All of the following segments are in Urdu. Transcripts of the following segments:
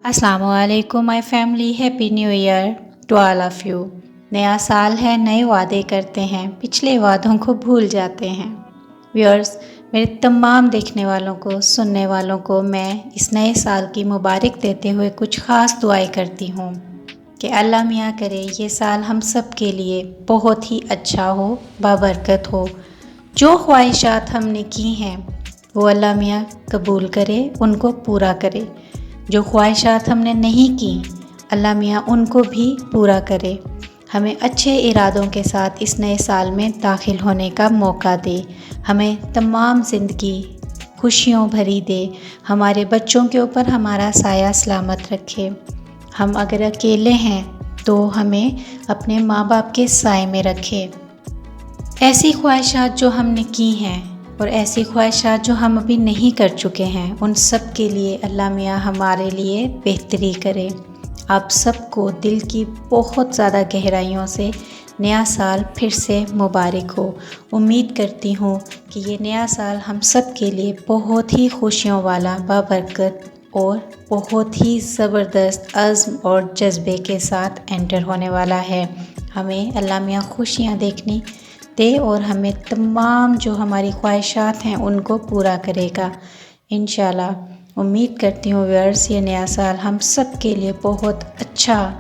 السلام علیکم my family, happy new year to all of you. نیا سال ہے، نئے وعدے کرتے ہیں، پچھلے وعدوں کو بھول جاتے ہیں۔ ویورز، میرے تمام دیکھنے والوں کو، سننے والوں کو میں اس نئے سال کی مبارک دیتے ہوئے کچھ خاص دعائیں کرتی ہوں کہ اللہ میاں کرے یہ سال ہم سب کے لیے بہت ہی اچھا ہو، بابرکت ہو۔ جو خواہشات ہم نے کی ہیں وہ اللہ میاں قبول کرے، ان کو پورا کرے۔ جو خواہشات ہم نے نہیں کی، اللہ میاں ان کو بھی پورا کرے۔ ہمیں اچھے ارادوں کے ساتھ اس نئے سال میں داخل ہونے کا موقع دے، ہمیں تمام زندگی خوشیوں بھری دے، ہمارے بچوں کے اوپر ہمارا سایہ سلامت رکھے۔ ہم اگر اکیلے ہیں تو ہمیں اپنے ماں باپ کے سائے میں رکھے۔ ایسی خواہشات جو ہم نے کی ہیں اور ایسی خواہشات جو ہم ابھی نہیں کر چکے ہیں، ان سب کے لیے اللہ میاں ہمارے لیے بہتری کرے۔ آپ سب کو دل کی بہت زیادہ گہرائیوں سے نیا سال پھر سے مبارک ہو۔ امید کرتی ہوں کہ یہ نیا سال ہم سب کے لیے بہت ہی خوشیوں والا، بابرکت اور بہت ہی زبردست عزم اور جذبے کے ساتھ انٹر ہونے والا ہے۔ ہمیں اللہ میاں خوشیاں دیکھنی دے اور ہمیں تمام جو ہماری خواہشات ہیں ان کو پورا کرے گا انشاءاللہ۔ امید کرتی ہوں ویورز یہ نیا سال ہم سب کے لیے بہت اچھا،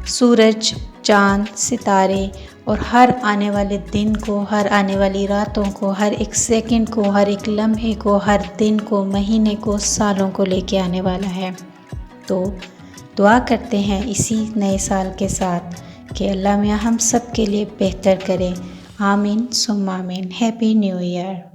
سورج، چاند، ستارے اور ہر آنے والے دن کو، ہر آنے والی راتوں کو، ہر ایک سیکنڈ کو، ہر ایک لمحے کو، ہر دن کو، مہینے کو، سالوں کو لے کے آنے والا ہے۔ تو دعا کرتے ہیں اسی نئے سال کے ساتھ کہ اللہ میاں ہم سب کے لیے بہتر کرے۔ آمین ثم آمین۔ Happy new year.